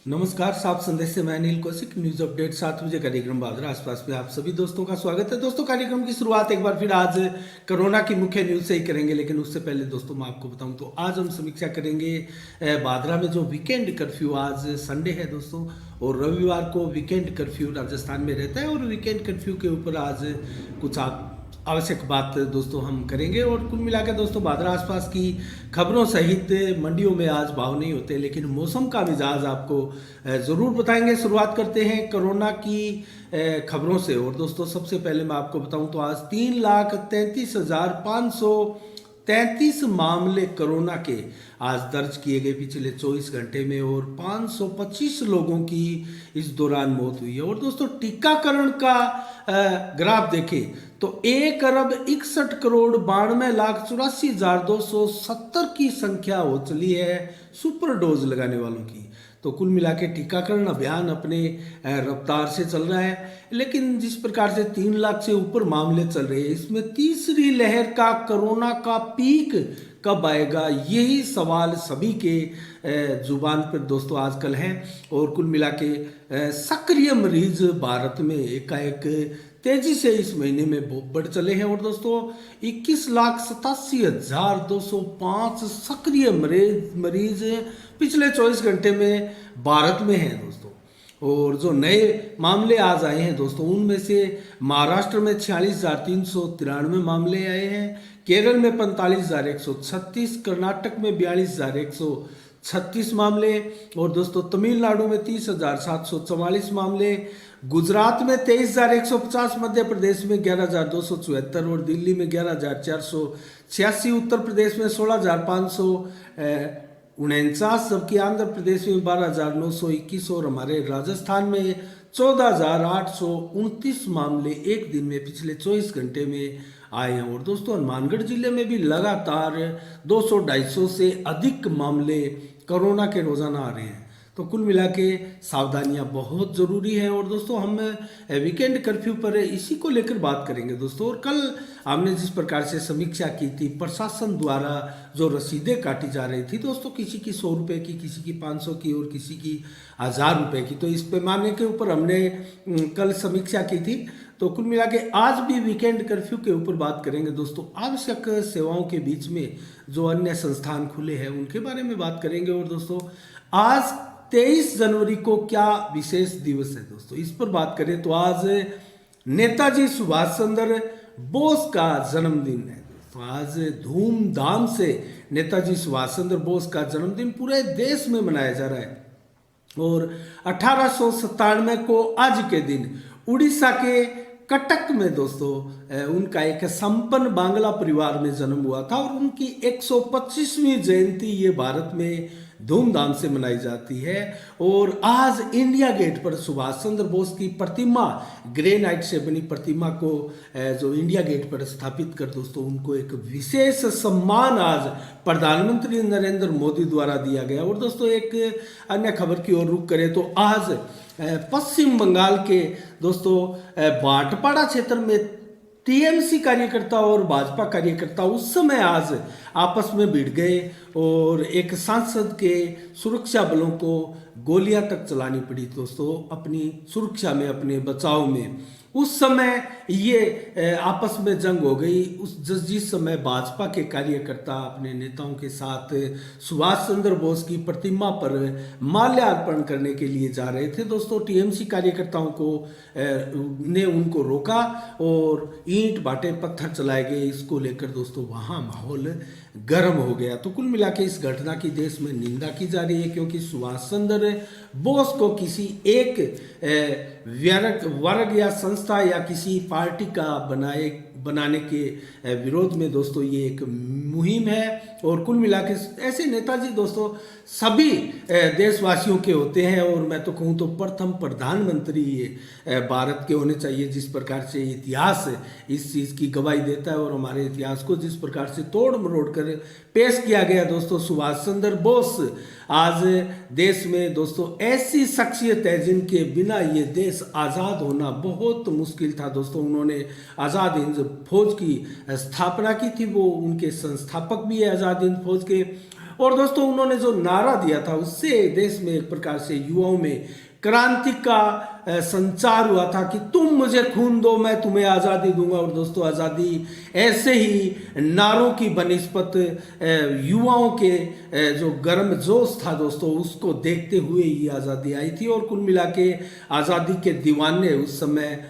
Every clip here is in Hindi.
नमस्कार, साफ संदेश से मैं अनिल कौशिक। न्यूज अपडेट 7 बजे कार्यक्रम बादरा आसपास में आप सभी दोस्तों का स्वागत है। दोस्तों, कार्यक्रम की शुरुआत एक बार फिर आज कोरोना की मुख्य न्यूज से ही करेंगे, लेकिन उससे पहले दोस्तों मैं आपको बताऊं तो आज हम समीक्षा करेंगे बादरा में जो वीकेंड कर्फ्यू, आज संडे है दोस्तों और रविवार को वीकेंड कर्फ्यू राजस्थान में रहता है और वीकेंड कर्फ्यू के ऊपर आज कुछ आवश्यक बात दोस्तों हम करेंगे। और कुल मिलाकर दोस्तों बादरा आसपास की खबरों सहित मंडियों में आज भाव नहीं होते, लेकिन मौसम का मिजाज आपको ज़रूर बताएंगे। शुरुआत करते हैं कोरोना की खबरों से। और दोस्तों सबसे पहले मैं आपको बताऊं तो आज 3,33,533 मामले कोरोना के आज दर्ज किए गए पिछले 24 घंटे में और 525 लोगों की इस दौरान मौत हुई है। और दोस्तों टीकाकरण का ग्राफ देखें तो 1,61,92,84,270 की संख्या हो चली है सुपर डोज लगाने वालों की। तो कुल मिला के टीकाकरण अभियान अपने रफ्तार से चल रहा है, लेकिन जिस प्रकार से 3 लाख से ऊपर मामले चल रहे हैं, इसमें तीसरी लहर का कोरोना का पीक कब आएगा, यही सवाल सभी के जुबान पर दोस्तों आजकल है। और कुल मिला के सक्रिय मरीज भारत में एकाएक तेजी से इस महीने में बढ़ चले हैं। और दोस्तों 21,87,205 सक्रिय मरीज पिछले 24 घंटे में भारत में हैं दोस्तों। और जो नए मामले आज आए हैं दोस्तों, उनमें से महाराष्ट्र में 46,393 मामले आए हैं, केरल में 45,136, कर्नाटक में 42,136 मामले, और दोस्तों तमिलनाडु में 30,744 मामले, गुजरात में 23,150, मध्य प्रदेश में 11,274 और दिल्ली में 11,486, उत्तर प्रदेश में 16,549, जबकि आंध्र प्रदेश में 12,921 और हमारे राजस्थान में 14,829 मामले एक दिन में पिछले 24 घंटे में आए हैं। और दोस्तों हनुमानगढ़ जिले में भी लगातार 200-250 से अधिक मामले कोरोना के रोजाना आ रहे हैं। तो कुल मिला के सावधानियां बहुत ज़रूरी है। और दोस्तों हम वीकेंड कर्फ्यू पर इसी को लेकर बात करेंगे दोस्तों। और कल हमने जिस प्रकार से समीक्षा की थी, प्रशासन द्वारा जो रसीदें काटी जा रही थी दोस्तों, किसी की 100 रुपये की, किसी की 500 की और किसी की 1000 रुपये की, तो इस पैमाने के ऊपर हमने कल समीक्षा की थी। तो कुल मिला के आज भी वीकेंड कर्फ्यू के ऊपर बात करेंगे दोस्तों। आवश्यक सेवाओं के बीच में जो अन्य संस्थान खुले हैं उनके बारे में बात करेंगे। और दोस्तों आज 23 जनवरी को क्या विशेष दिवस है दोस्तों, इस पर बात करें तो आज नेताजी सुभाष चंद्र बोस का जन्मदिन है दोस्तों। आज धूमधाम से नेताजी सुभाष चंद्र बोस का जन्मदिन पूरे देश में मनाया जा रहा है। और 1897 को आज के दिन उड़ीसा के कटक में दोस्तों उनका एक संपन्न बांग्ला परिवार में जन्म हुआ था और उनकी 125वीं जयंती ये भारत में धूमधाम से मनाई जाती है। और आज इंडिया गेट पर सुभाष चंद्र बोस की प्रतिमा, ग्रेनाइट से बनी प्रतिमा को जो इंडिया गेट पर स्थापित कर दोस्तों उनको एक विशेष सम्मान आज प्रधानमंत्री नरेंद्र मोदी द्वारा दिया गया। और दोस्तों एक अन्य खबर की ओर रुख करें तो आज पश्चिम बंगाल के दोस्तों बांटपाड़ा क्षेत्र में टीएमसी कार्यकर्ता और भाजपा कार्यकर्ता उस समय आज आपस में भिड़ गए और एक सांसद के सुरक्षा बलों को गोलियां तक चलानी पड़ी दोस्तों, अपनी सुरक्षा में, अपने बचाव में। उस समय ये आपस में जंग हो गई। जिस समय भाजपा के कार्यकर्ता अपने नेताओं के साथ सुभाष चंद्र बोस की प्रतिमा पर माल्यार्पण करने के लिए जा रहे थे दोस्तों, टीएमसी कार्यकर्ताओं को ने उनको रोका और ईंट बाटे पत्थर चलाए गए। इसको लेकर दोस्तों वहाँ माहौल गर्म हो गया। तो कुल मिला के इस घटना की देश में निंदा की जा रही है, क्योंकि सुभाष चंद्र बोस को किसी एक वर्ग या संस्था या किसी पार्टी का बनाने के विरोध में दोस्तों ये एक मुहिम है। और कुल मिला के ऐसे नेताजी दोस्तों सभी देशवासियों के होते हैं। और मैं तो कहूँ तो प्रथम प्रधानमंत्री ये भारत के होने चाहिए, जिस प्रकार से इतिहास इस चीज़ की गवाही देता है। और हमारे इतिहास को जिस प्रकार से तोड़ मरोड़ कर पेश किया गया दोस्तों सुभाष चंद्र बोस, आज देश में दोस्तों ऐसी शख्सियत है जिनके बिना ये देश आज़ाद होना बहुत मुश्किल था दोस्तों। उन्होंने आज़ाद हिंद फौज की स्थापना की थी, वो उनके संस्थापक भी है आज़ाद हिंद फौज के। और दोस्तों उन्होंने जो नारा दिया था उससे देश में एक प्रकार से युवाओं में क्रांति का संचार हुआ था कि तुम मुझे खून दो मैं तुम्हें आज़ादी दूंगा। और दोस्तों आज़ादी ऐसे ही नारों की बनिस्पत युवाओं के जो गर्म जोश था दोस्तों उसको देखते हुए ये आज़ादी आई थी। और कुल मिला के आज़ादी के दीवाने उस समय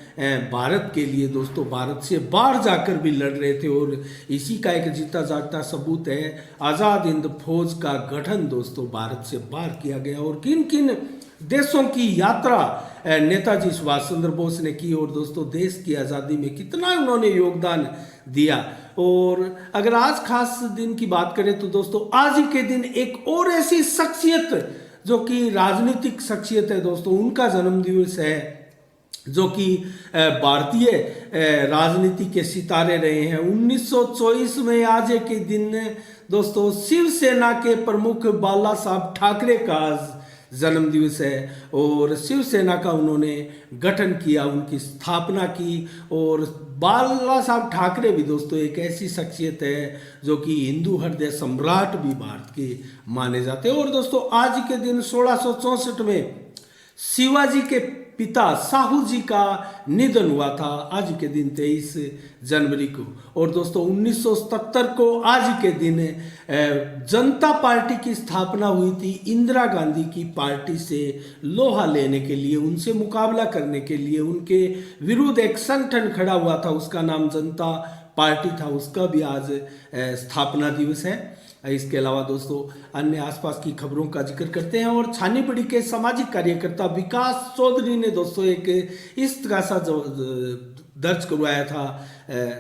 भारत के लिए दोस्तों भारत से बाहर जाकर भी लड़ रहे थे। और इसी का एक जीता जागता सबूत है आज़ाद हिंद फौज का गठन दोस्तों भारत से बाहर किया गया। और किन किन देशों की यात्रा नेताजी सुभाष चंद्र बोस ने की और दोस्तों देश की आज़ादी में कितना उन्होंने योगदान दिया। और अगर आज खास दिन की बात करें तो दोस्तों आज ही के दिन एक और ऐसी शख्सियत जो कि राजनीतिक शख्सियत है दोस्तों उनका जन्मदिवस है जो कि भारतीय राजनीति के सितारे रहे हैं। 1924 में आज के दिन दोस्तों शिवसेना के प्रमुख बाला साहब ठाकरे का आज जन्म दिवस है और शिवसेना का उन्होंने गठन किया, उनकी स्थापना की। और बाला साहब ठाकरे भी दोस्तों एक ऐसी शख्सियत है जो कि हिंदू हृदय सम्राट भी भारत के माने जाते हैं। और दोस्तों आज के दिन 1664 में शिवाजी के पिता साहू जी का निधन हुआ था आज के दिन 23 जनवरी को। और दोस्तों 1977 को आज के दिन जनता पार्टी की स्थापना हुई थी इंदिरा गांधी की पार्टी से लोहा लेने के लिए, उनसे मुकाबला करने के लिए उनके विरुद्ध एक संगठन खड़ा हुआ था, उसका नाम जनता पार्टी था, उसका भी आज स्थापना दिवस है। इसके अलावा दोस्तों अन्य आसपास की खबरों का जिक्र करते हैं। और छानीपड़ी के सामाजिक कार्यकर्ता विकास चौधरी ने दोस्तों एक इस्तगासा दर्ज करवाया था।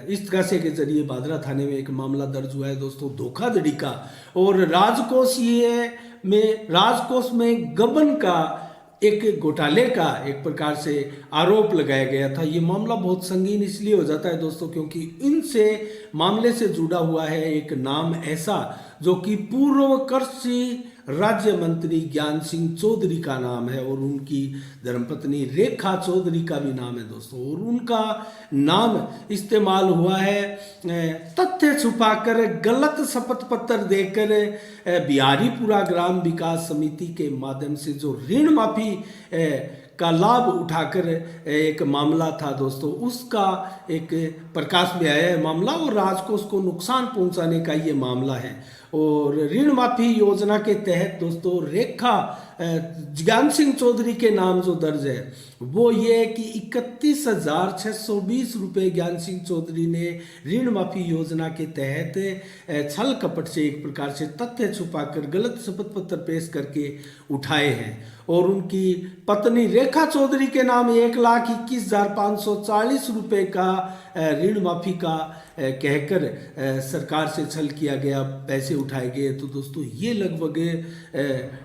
इस्तगासे के जरिए बादरा थाने में एक मामला दर्ज हुआ है दोस्तों धोखाधड़ी का। और राजकोष में गबन का एक घोटाले का एक प्रकार से आरोप लगाया गया था। ये मामला बहुत संगीन इसलिए हो जाता है दोस्तों क्योंकि इनसे मामले से जुड़ा हुआ है एक नाम ऐसा जो कि पूर्व कृषि राज्य मंत्री ज्ञान सिंह चौधरी का नाम है और उनकी धर्मपत्नी रेखा चौधरी का भी नाम है दोस्तों। और उनका नाम इस्तेमाल हुआ है तथ्य छुपाकर गलत शपथ पत्र देकर बिहारीपुरा ग्राम विकास समिति के माध्यम से जो ऋण माफी का लाभ उठाकर एक मामला था दोस्तों उसका एक प्रकाश में आया है मामला। और राजकोष को नुकसान पहुंचाने का ये मामला है। और ऋण माफी योजना के तहत दोस्तों रेखा ज्ञान सिंह चौधरी के नाम जो दर्ज है वो ये है कि 31,620 रुपये ज्ञान सिंह चौधरी ने ऋण माफी योजना के तहत छल कपट से एक प्रकार से तथ्य छुपाकर गलत शपथ पत्र पेश करके उठाए हैं। और उनकी पत्नी रेखा चौधरी के नाम 1,21,540 रुपये का ऋण माफी का कहकर सरकार से छल किया गया, पैसे उठाए गए। तो दोस्तों ये लगभग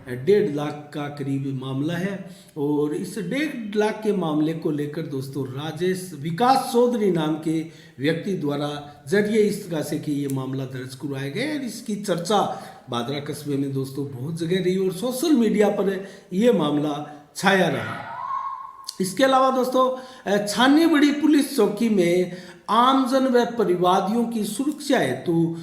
1.5 लाख का करीब मामला है। और इस 1.5 लाख के मामले को लेकर दोस्तों राजेश विकास चौधरी नाम के व्यक्ति द्वारा जरिए इस तरह से कि ये मामला दर्ज करवाया गया और इसकी चर्चा बादरा कस्बे में दोस्तों बहुत जगह रही और सोशल मीडिया पर ये मामला छाया रहा। इसके अलावा दोस्तों छानीबड़ी पुलिस चौकी में आमजन व परिवादियों की सुरक्षा हेतु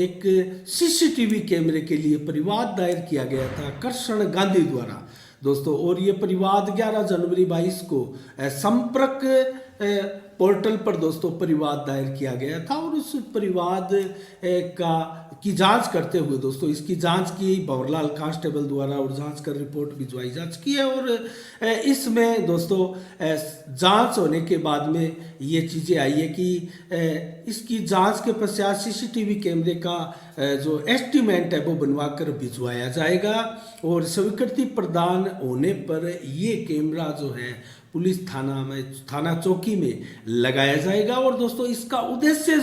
एक सीसीटीवी कैमरे के लिए परिवाद दायर किया गया था कृष्ण गांधी द्वारा दोस्तों। और ये परिवाद 11 जनवरी 22 को संपर्क पोर्टल पर दोस्तों परिवाद दायर किया गया था। और उस परिवाद की जांच करते हुए दोस्तों इसकी जांच की भंवरलाल कांस्टेबल द्वारा और जांच कर रिपोर्ट भिजवाई जा चुकी है। और इसमें दोस्तों जांच होने के बाद में ये चीज़ें आई है कि इसकी जांच के पश्चात सीसीटीवी कैमरे का जो एस्टीमेट है वो बनवा कर भिजवाया जाएगा और स्वीकृति प्रदान होने पर ये कैमरा जो है पुलिस थाना चौकी में लगाया जाएगा। और दोस्तों इसका उद्देश्य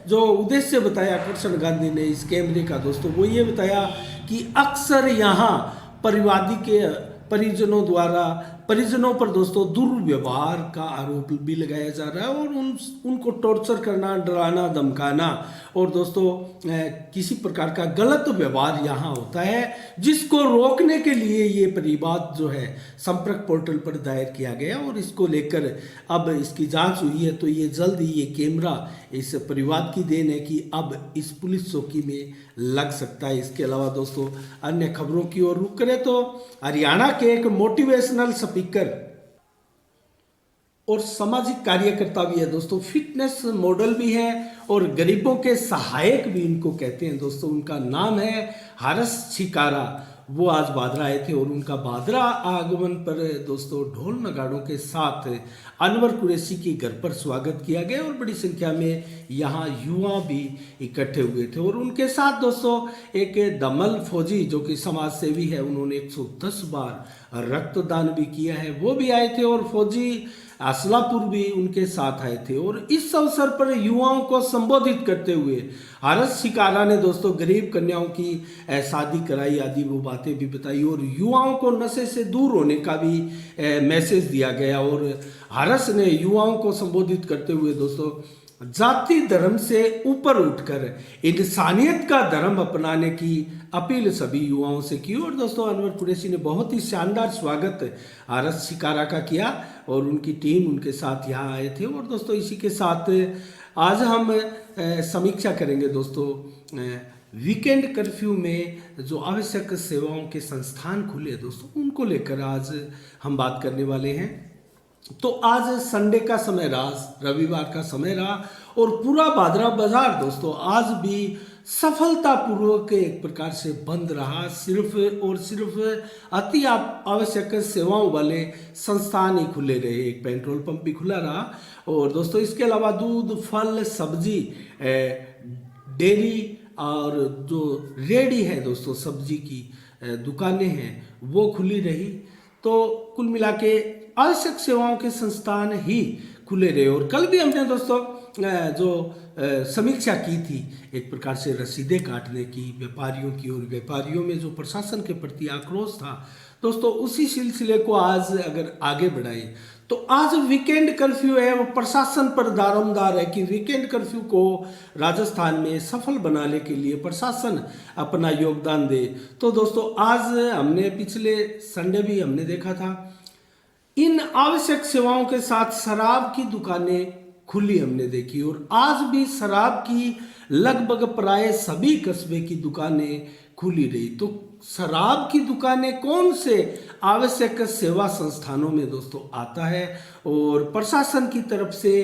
जो उद्देश्य बताया कृष्ण गांधी ने इस कैमरे का दोस्तों वो ये बताया कि अक्सर यहाँ परिवादी के परिजनों द्वारा परिजनों पर दोस्तों दुर्व्यवहार का आरोप भी लगाया जा रहा है और उनको टॉर्चर करना, डराना, धमकाना और दोस्तों किसी प्रकार का गलत व्यवहार यहाँ होता है, जिसको रोकने के लिए ये परिवाद जो है संपर्क पोर्टल पर दायर किया गया और इसको लेकर अब इसकी जांच हुई है। तो ये जल्द ही ये कैमरा इस परिवाद की देन है कि अब इस पुलिस चौकी में लग सकता है। इसके अलावा दोस्तों अन्य खबरों की ओर रुख करें तो हरियाणा के एक मोटिवेशनल स्पीकर और सामाजिक कार्यकर्ता भी है दोस्तों, फिटनेस मॉडल भी है और गरीबों के सहायक भी इनको कहते हैं दोस्तों। उनका नाम है हरस छिकारा। वो आज बादरा आए थे और उनका बादरा आगमन पर दोस्तों ढोल नगाड़ों के साथ अनवर कुरैशी के घर पर स्वागत किया गया और बड़ी संख्या में यहाँ युवा भी इकट्ठे हुए थे और उनके साथ दोस्तों एक दमल फौजी जो कि समाज सेवी है, उन्होंने 110 बार रक्तदान भी किया है, वो भी आए थे और फौजी असलापुर भी उनके साथ आए थे। और इस अवसर पर युवाओं को संबोधित करते हुए हरस शिकारा ने दोस्तों गरीब कन्याओं की शादी कराई आदि वो बातें भी बताई और युवाओं को नशे से दूर होने का भी मैसेज दिया गया। और हरस ने युवाओं को संबोधित करते हुए दोस्तों जाति धर्म से ऊपर उठकर इंसानियत का धर्म अपनाने की अपील सभी युवाओं से की। और दोस्तों अनवर कुरैशी ने बहुत ही शानदार स्वागत हरस शिकारा का किया और उनकी टीम उनके साथ यहाँ आए थे। और दोस्तों इसी के साथ आज हम समीक्षा करेंगे दोस्तों वीकेंड कर्फ्यू में जो आवश्यक सेवाओं के संस्थान खुले दोस्तों, उनको लेकर आज हम बात करने वाले हैं। तो आज संडे का समय रहा, रविवार का समय रहा और पूरा बादरा बाजार दोस्तों आज भी सफलतापूर्वक एक प्रकार से बंद रहा। सिर्फ और सिर्फ अति आवश्यक सेवाओं वाले संस्थान ही खुले रहे, एक पेट्रोल पंप भी खुला रहा। और दोस्तों इसके अलावा दूध, फल, सब्जी, डेयरी और जो रेडी है दोस्तों सब्जी की दुकानें हैं वो खुली रही। तो कुल मिला के आवश्यक सेवाओं के संस्थान ही खुले रहे। और कल भी हमने दोस्तों जो समीक्षा की थी एक प्रकार से रसीदें काटने की व्यापारियों की, और व्यापारियों में जो प्रशासन के प्रति आक्रोश था दोस्तों, उसी सिलसिले को आज अगर आगे बढ़ाए तो आज वीकेंड कर्फ्यू है वो प्रशासन पर दारोमदार है कि वीकेंड कर्फ्यू को राजस्थान में सफल बनाने के लिए प्रशासन अपना योगदान दे। तो दोस्तों आज हमने पिछले संडे भी हमने देखा था इन आवश्यक सेवाओं के साथ शराब की दुकानें खुली हमने देखी और आज भी शराब की लगभग प्राय सभी कस्बे की दुकानें खुली रही। तो शराब की दुकानें कौन से आवश्यक सेवा संस्थानों में दोस्तों आता है और प्रशासन की तरफ से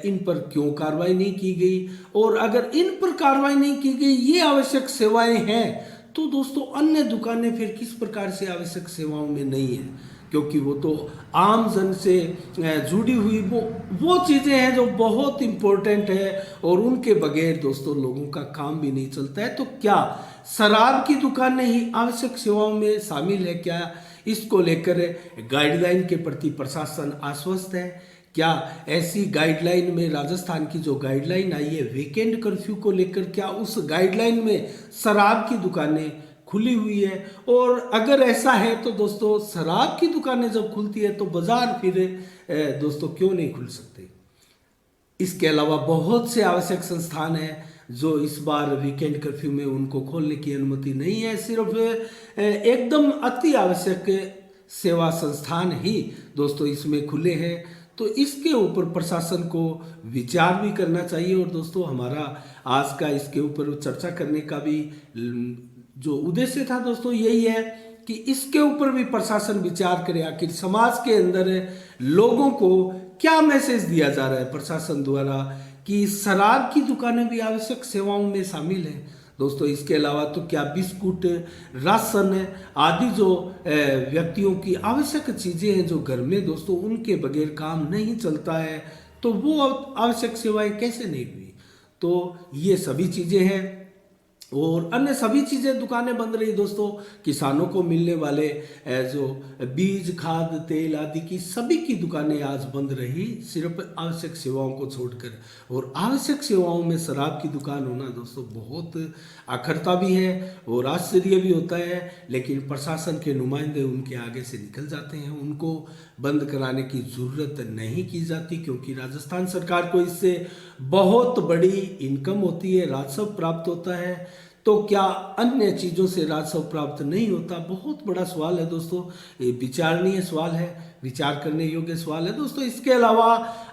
इन पर क्यों कार्रवाई नहीं की गई, और अगर इन पर कार्रवाई नहीं की गई, ये आवश्यक सेवाएं हैं, तो दोस्तों अन्य दुकानें फिर किस प्रकार से आवश्यक सेवाओं में नहीं है, क्योंकि वो तो आम जन से जुड़ी हुई वो चीज़ें हैं जो बहुत इम्पोर्टेंट है और उनके बगैर दोस्तों लोगों का काम भी नहीं चलता है। तो क्या शराब की दुकानें ही आवश्यक सेवाओं में शामिल है क्या? इसको लेकर गाइडलाइन के प्रति प्रशासन आश्वस्त है क्या? ऐसी गाइडलाइन में राजस्थान की जो गाइडलाइन आई है वीकेंड कर्फ्यू को लेकर, क्या उस गाइडलाइन में शराब की दुकानें खुली हुई है? और अगर ऐसा है तो दोस्तों शराब की दुकानें जब खुलती है तो बाजार फिर दोस्तों क्यों नहीं खुल सकते? इसके अलावा बहुत से आवश्यक संस्थान हैं जो इस बार वीकेंड कर्फ्यू में उनको खोलने की अनुमति नहीं है। सिर्फ एकदम अति आवश्यक सेवा संस्थान ही दोस्तों इसमें खुले हैं। तो इसके ऊपर प्रशासन को विचार भी करना चाहिए। और दोस्तों हमारा आज का इसके ऊपर चर्चा करने का भी जो उद्देश्य था दोस्तों यही है कि इसके ऊपर भी प्रशासन विचार करे, आखिर समाज के अंदर लोगों को क्या मैसेज दिया जा रहा है प्रशासन द्वारा कि शराब की दुकानें भी आवश्यक सेवाओं में शामिल हैं दोस्तों। इसके अलावा तो क्या बिस्कुट, राशन आदि जो व्यक्तियों की आवश्यक चीज़ें हैं जो घर में दोस्तों उनके बगैर काम नहीं चलता है, तो वो आवश्यक सेवाएं कैसे नहीं हुई? तो ये सभी चीज़ें हैं और अन्य सभी चीज़ें दुकानें बंद रही दोस्तों। किसानों को मिलने वाले जो बीज, खाद, तेल आदि की सभी की दुकानें आज बंद रही, सिर्फ आवश्यक सेवाओं को छोड़कर। और आवश्यक सेवाओं में शराब की दुकान होना दोस्तों बहुत आखरता भी है और आश्चर्य भी होता है, लेकिन प्रशासन के नुमाइंदे उनके आगे से निकल जाते हैं। उनको बंद कराने की ज़रूरत नहीं की जाती, क्योंकि राजस्थान सरकार को इससे बहुत बड़ी इनकम होती है, राजस्व प्राप्त होता है। तो क्या अन्य चीज़ों से राजस्व प्राप्त नहीं होता? बहुत बड़ा सवाल है दोस्तों, ये विचारणीय सवाल है, विचार करने योग्य सवाल है दोस्तों। इसके अलावा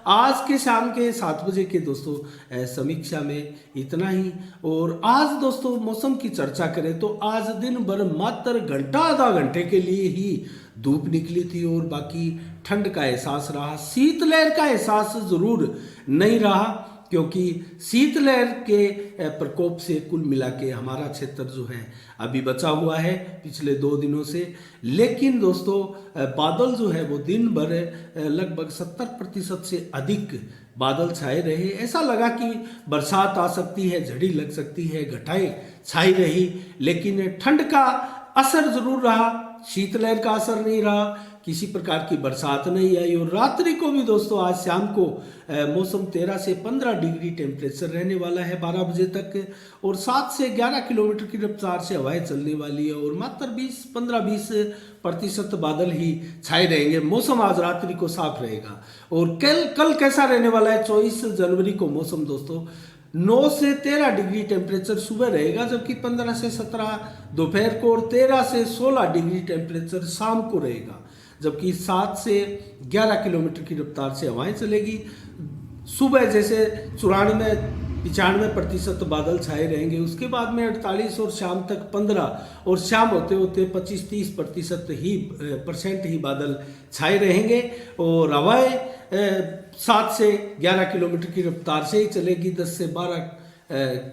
आज के शाम के 7 बजे के दोस्तों समीक्षा में इतना ही। और आज दोस्तों मौसम की चर्चा करें तो आज दिन भर मात्र घंटा आधा घंटे के लिए ही धूप निकली थी और बाकी ठंड का एहसास रहा। शीतलहर का एहसास जरूर नहीं रहा, क्योंकि शीतलहर के प्रकोप से कुल मिला के हमारा क्षेत्र जो है अभी बचा हुआ है पिछले 2 दिनों से। लेकिन दोस्तों बादल जो है वो दिन भर लगभग 70% से अधिक बादल छाए रहे। ऐसा लगा कि बरसात आ सकती है, झड़ी लग सकती है, घटाएं छाई रही, लेकिन ठंड का असर जरूर रहा, शीतलहर का असर नहीं रहा, किसी प्रकार की बरसात नहीं आई। और रात्रि को भी दोस्तों आज शाम को मौसम 13 से 15 डिग्री टेम्परेचर रहने वाला है 12 बजे तक, और 7 से 11 किलोमीटर की रफ्तार से हवाएं चलने वाली है, और मात्र 15-20% बादल ही छाए रहेंगे। मौसम आज रात्रि को साफ रहेगा। और कल कैसा रहने वाला है? 24 जनवरी को मौसम दोस्तों 9 से 13 डिग्री टेम्परेचर सुबह रहेगा, जबकि 15 से 17 दोपहर को, और 13 से 16 डिग्री टेम्परेचर शाम को रहेगा, जबकि 7 से 11 किलोमीटर की रफ्तार से हवाएं चलेगी। सुबह जैसे 94-95% बादल छाए रहेंगे, उसके बाद में 48 और शाम तक 15, और शाम होते होते 25-30% ही बादल छाए रहेंगे। और हवाएं 7 से 11 किलोमीटर की रफ्तार से ही चलेगी। 10 से 12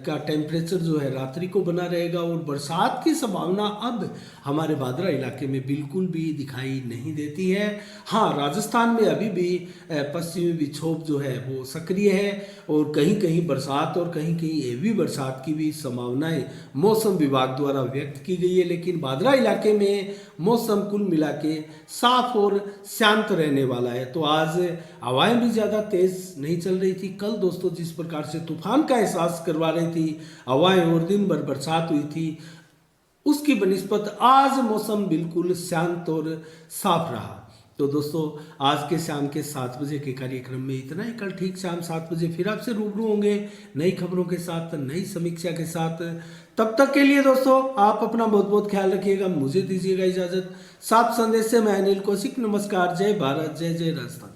का टेम्परेचर जो है रात्रि को बना रहेगा। और बरसात की संभावना अब हमारे भादरा इलाके में बिल्कुल भी दिखाई नहीं देती है। हाँ, राजस्थान में अभी भी पश्चिमी विक्षोभ जो है वो सक्रिय है, और कहीं कहीं बरसात और कहीं कहीं हेवी बरसात की भी संभावनाएं मौसम विभाग द्वारा व्यक्त की गई है। लेकिन भादरा इलाके में मौसम कुल मिला के साफ और शांत रहने वाला है। तो आज हवाएं भी ज़्यादा तेज नहीं चल रही थी। कल दोस्तों जिस प्रकार से तूफान का एहसास करवा रही थी हवाएं और दिन भर बरसात हुई थी, उसकी बनिस्बत आज मौसम बिल्कुल शांत और साफ रहा। तो दोस्तों आज के शाम के 7 बजे के कार्यक्रम में इतना ही। कल ठीक शाम 7 बजे फिर आपसे रूबरू होंगे नई खबरों के साथ, नई समीक्षा के साथ। तब तक के लिए दोस्तों आप अपना बहुत बहुत ख्याल रखिएगा, मुझे दीजिएगा इजाजत। साफ संदेश से मैं अनिल कौशिक, नमस्कार, जय भारत, जय जय राजस्थान।